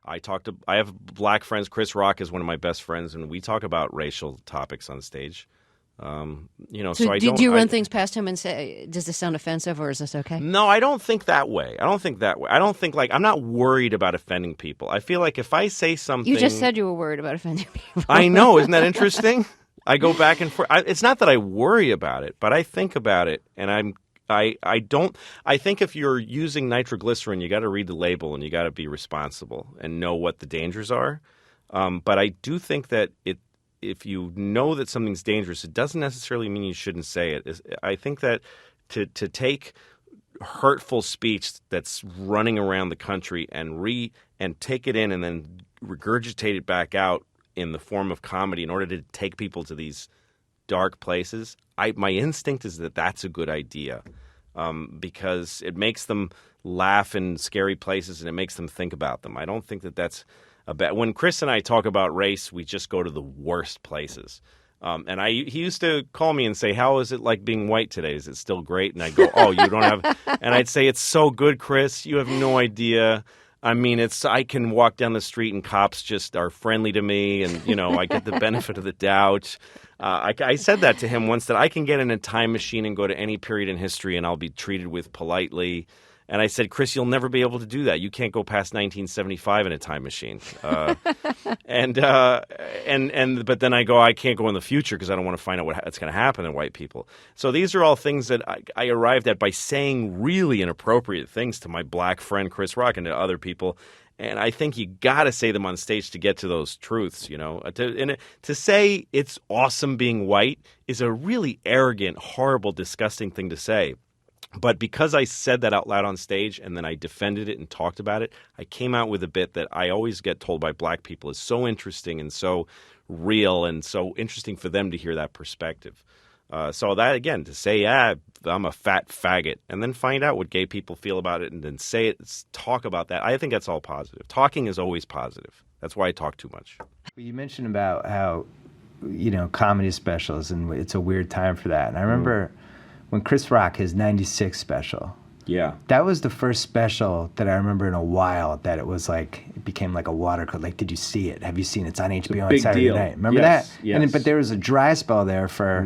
I have black friends. Chris Rock is one of my best friends, and we talk about racial topics on stage. So I don't. Do you run things past him and say, "Does this sound offensive, or is this okay?" No, I don't think that way. I don't think I'm not worried about offending people. I feel like if I say something, You just said you were worried about offending people. I know, isn't that interesting? I go back and forth. It's not that I worry about it, but I think about it, and I don't. I think if you're using nitroglycerin, you got to read the label and you got to be responsible and know what the dangers are. But I do think that if you know that something's dangerous, it doesn't necessarily mean you shouldn't say it. I think that to take hurtful speech that's running around the country and take it in and then regurgitate it back out in the form of comedy in order to take people to these dark places, my instinct is that that's a good idea, because it makes them laugh in scary places and it makes them think about them. I don't think that that's when Chris and I talk about race, we just go to the worst places. He used to call me and say, "How is it like being white today? Is it still great?" And I go, "Oh, you don't have," and I'd say, "It's so good, Chris. You have no idea. I mean, I can walk down the street and cops just are friendly to me, and I get the benefit of the doubt." I said that to him once, that I can get in a time machine and go to any period in history and I'll be treated with politely. And I said, "Chris, you'll never be able to do that. You can't go past 1975 in a time machine." But then I go, "I can't go in the future because I don't want to find out what's going to happen to white people." So these are all things that I arrived at by saying really inappropriate things to my black friend Chris Rock and to other people. And I think you got to say them on stage to get to those truths, To say it's awesome being white is a really arrogant, horrible, disgusting thing to say. But because I said that out loud on stage and then I defended it and talked about it, I came out with a bit that I always get told by black people is so interesting and so real and so interesting for them to hear that perspective. So that, again, to say, I'm a fat faggot, and then find out what gay people feel about it and then say it, talk about that, I think that's all positive. Talking is always positive. That's why I talk too much. You mentioned about how, comedy specials, and it's a weird time for that. And I remember when Chris Rock, his 96 special, yeah, that was the first special that I remember in a while that it was like, it became like a water cooler. Like, did you see it? Have you seen it? It's on HBO on Saturday night. Remember that? Yes. But there was a dry spell there for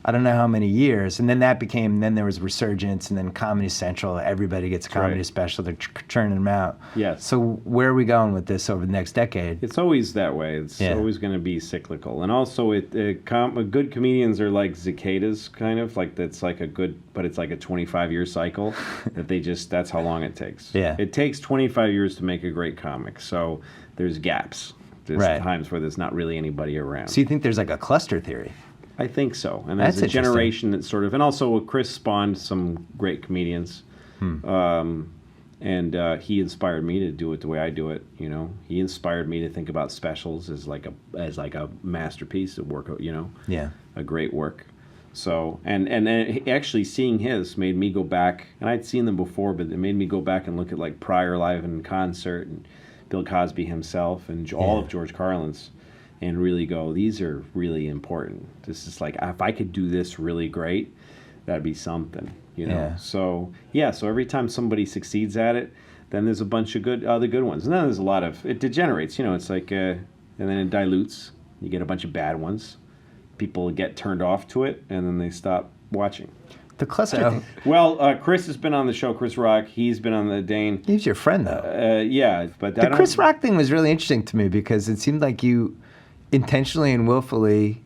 I don't know how many years. And then then there was Resurgence, and then Comedy Central. Everybody gets a comedy special. They're churning them out. Yes. So where are we going with this over the next decade? It's always that way. It's always going to be cyclical. And also, good comedians are like cicadas, kind of. Like, that's like but it's like a 25-year cycle that that's how long it takes. Yeah. It takes 25 years to make a great comic. So there's gaps. There's times where there's not really anybody around. So you think there's like a cluster theory? I think so. And there's a generation that sort of, and also Chris spawned some great comedians. And he inspired me to do it the way I do it. He inspired me to think about specials as like a masterpiece of work. A great work. So and actually seeing his made me go back, and I'd seen them before, but it made me go back and look at like Pryor live in concert and Bill Cosby himself and all of George Carlin's, and really go, these are really important. This is like, if I could do this really great, that'd be something, So every time somebody succeeds at it, then there's a bunch of other good ones, and then there's a lot of, it degenerates, it's like, and then it dilutes. You get a bunch of bad ones. People get turned off to it, and then they stop watching. The cluster. Well, Chris has been on the show. Chris Rock. He's been on the Dane. He's your friend, though. Yeah, but the Chris Rock thing was really interesting to me because it seemed like you intentionally and willfully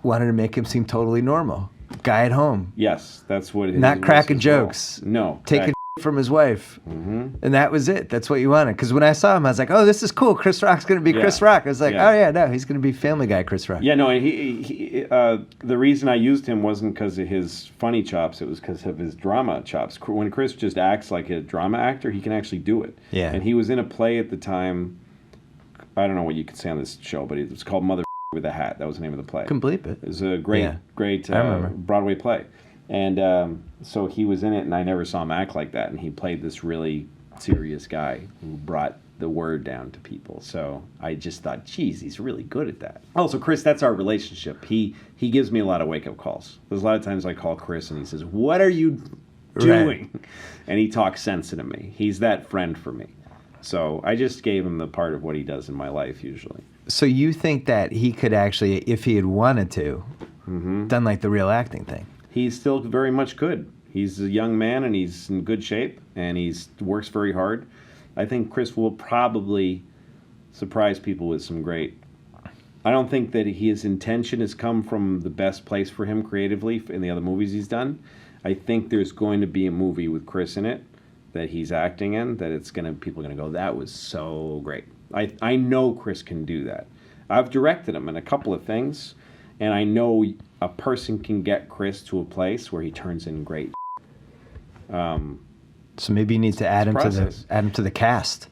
wanted to make him seem totally normal. Guy at home. Yes, that's what. Not cracking jokes. No, taking from his wife, and that was it. That's what you wanted. Because when I saw him, I was like, "Oh, this is cool. Chris Rock's going to be Chris Rock." I was like, "Oh yeah, no, he's going to be Family Guy Chris Rock." Yeah, no. He the reason I used him wasn't because of his funny chops. It was because of his drama chops. When Chris just acts like a drama actor, he can actually do it. Yeah. And he was in a play at the time. I don't know what you could say on this show, but it was called Mother with a Hat. That was the name of the play. Can bleep it. It was a great Broadway play. And so he was in it, and I never saw him act like that. And he played this really serious guy who brought the word down to people. So I just thought, geez, he's really good at that. Also, Chris, that's our relationship. He gives me a lot of wake-up calls. There's a lot of times I call Chris, and he says, "What are you doing?" Right. And he talks sense into me. He's that friend for me. So I just gave him the part of what he does in my life usually. So you think that he could actually, if he had wanted to, done like the real acting thing? He's still very much good. He's a young man, and he's in good shape, and he works very hard. I think Chris will probably surprise people with some great... I don't think that his intention has come from the best place for him creatively in the other movies he's done. I think there's going to be a movie with Chris in it that he's acting in that people are going to go, that was so great. I know Chris can do that. I've directed him in a couple of things, and I know a person can get Chris to a place where he turns in great. So maybe you need to add him to the cast.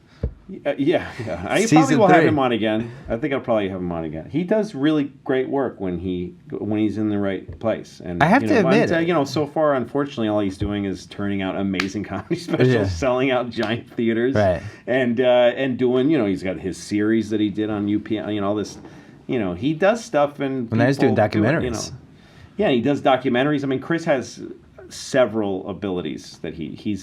Yeah. I Season probably will 3. have him on again. I think I'll probably have him on again. He does really great work when he's in the right place. And I have to admit, so far, unfortunately, all he's doing is turning out amazing comedy specials, selling out giant theaters, right? And doing, he's got his series that he did on UPN, all this, he does stuff and now he's doing documentaries. Yeah, he does documentaries. I mean, Chris has several abilities that he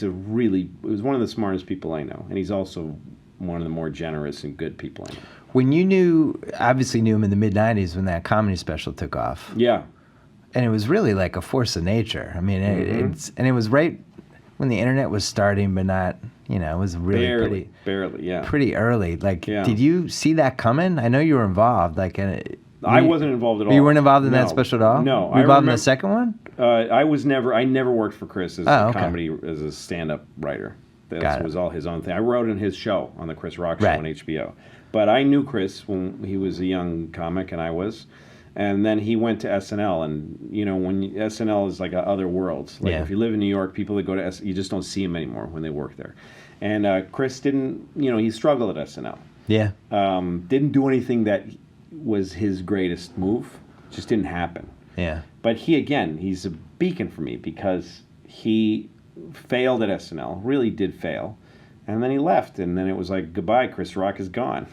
was one of the smartest people I know, and he's also one of the more generous and good people I know. When you obviously knew him in the mid-'90s when that comedy special took off. Yeah. And it was really like a force of nature. I mean, it was right when the internet was starting, but not, it was really pretty early. Like, did you see that coming? I know you were involved. Like, I wasn't involved at all. You weren't involved in that special at all? No. Were you involved in the second one? I never worked for Chris as a stand-up writer. That was all his own thing. I wrote in his show on the Chris Rock Show on HBO. But I knew Chris when he was a young comic, and I was. And then he went to SNL, and when SNL is like other worlds. Like if you live in New York, people that go to SNL, you just don't see him anymore when they work there. And Chris didn't, he struggled at SNL. Yeah. Didn't do anything that was his greatest move. Just didn't happen. Yeah. But he's a beacon for me because he failed at SNL, really did fail, and then he left, and then it was like, goodbye, Chris Rock is gone.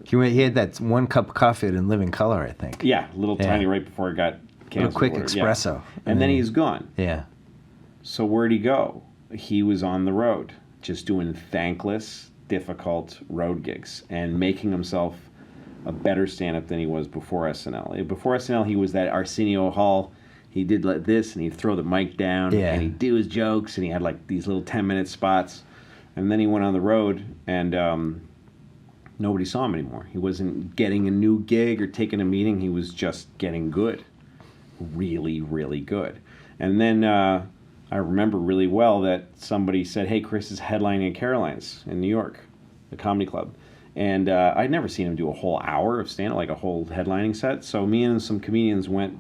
He had that 1 cup of coffee in Living Color, I think. Yeah, tiny right before it got canceled. A quick espresso. Yeah. And then he's gone. Yeah. So where'd he go? He was on the road, just doing thankless, difficult road gigs, and making himself a better stand-up than he was before SNL. Before SNL, he was that Arsenio Hall. He did like this, and he'd throw the mic down, and he'd do his jokes, and he had like these little 10-minute spots. And then he went on the road, and nobody saw him anymore. He wasn't getting a new gig or taking a meeting. He was just getting good, really, really good. And then I remember really well that somebody said, hey, Chris is headlining at Caroline's in New York, the comedy club. And I'd never seen him do a whole hour of stand-up, like a whole headlining set. So me and some comedians went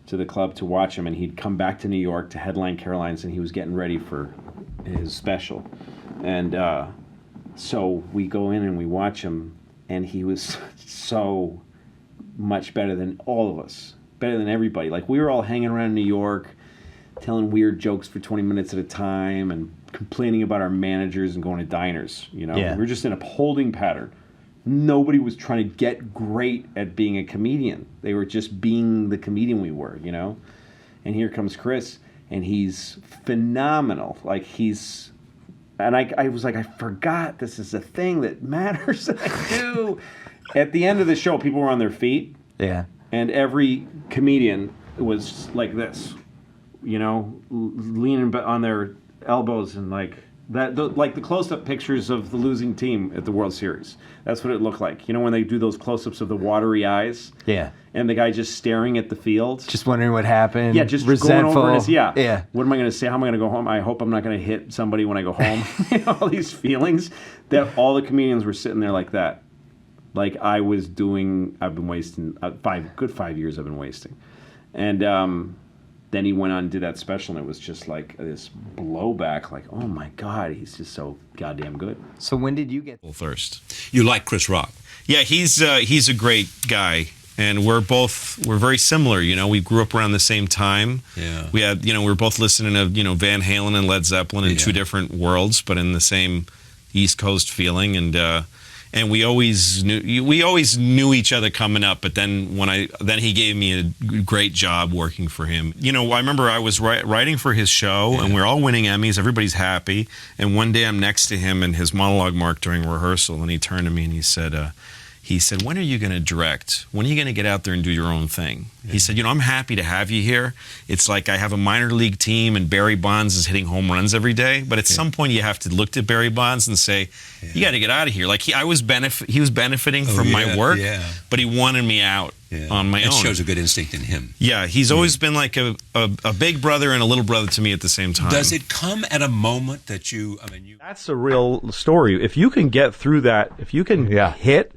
to the club to watch him, and he'd come back to New York to headline Caroline's, and he was getting ready for his special. And so we go in and we watch him, and he was so much better than all of us, better than everybody. Like, we were all hanging around New York, telling weird jokes for 20 minutes at a time, and complaining about our managers and going to diners, We were just in a holding pattern. Nobody was trying to get great at being a comedian. They were just being the comedian we were, And here comes Chris, and he's phenomenal. Like, and I was like, I forgot this is a thing that matters that I do. At the end of the show, people were on their feet. Yeah. And every comedian was like this, leaning on their elbows and like that, like the close-up pictures of the losing team at the World Series. That's what it looked like. When they do those close-ups of the watery eyes. Yeah. And the guy just staring at the field. Just wondering what happened. Yeah, just resentful. going over this. Yeah. Yeah. What am I going to say? How am I going to go home? I hope I'm not going to hit somebody when I go home. All these feelings that all the comedians were sitting there like that. Like I've been wasting 5 years I've been wasting. And then he went on and did that special, and it was just like this blowback, like, oh my God, he's just so goddamn good. So when did you get thirst? You like Chris Rock? Yeah, he's a great guy, and we're very similar. We grew up around the same time. Yeah. We were both listening to Van Halen and Led Zeppelin in two different worlds, but in the same East Coast feeling. And and we always knew each other coming up. But then then he gave me a great job working for him. You know, I remember I was writing for his show, and we're all winning Emmys. Everybody's happy. And one day I'm next to him in his monologue mark during rehearsal, and he turned to me and he said, when are you going to direct? When are you going to get out there and do your own thing? Yeah. He said, you know, I'm happy to have you here. It's like I have a minor league team and Barry Bonds is hitting home runs every day. But at some point you have to look at Barry Bonds and say, you got to get out of here. Like he was benefiting from my work, but he wanted me out on my own. It shows a good instinct in him. Yeah, he's always been like a big brother and a little brother to me at the same time. Does it come at a moment that you... That's a real story. If you can get through that, if you can hit...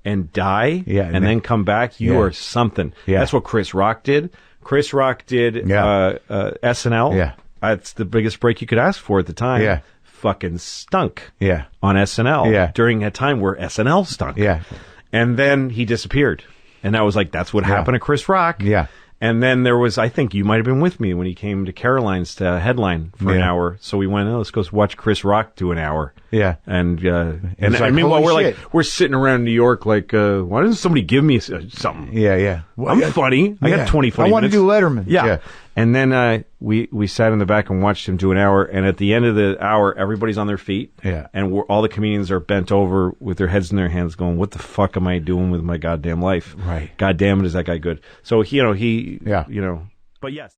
and die, and then come back, you are something. That's what Chris Rock did. Chris Rock did SNL. That's the biggest break you could ask for at the time. Fucking stunk on SNL during a time where SNL stunk. And then he disappeared. And that was like, that's what happened to Chris Rock. And then there was, I think you might have been with me when he came to Caroline's to headline for an hour. So we went, let's go watch Chris Rock do an hour. And like, meanwhile we're sitting around New York like, why doesn't somebody give me something? Well, I'm funny. I got 20 funny I want to do Letterman. And then we sat in the back and watched him do an hour. And at the end of the hour, everybody's on their feet. And all the comedians are bent over with their heads in their hands going, what the fuck am I doing with my goddamn life? Right. God damn it, is that guy good? So, but yes.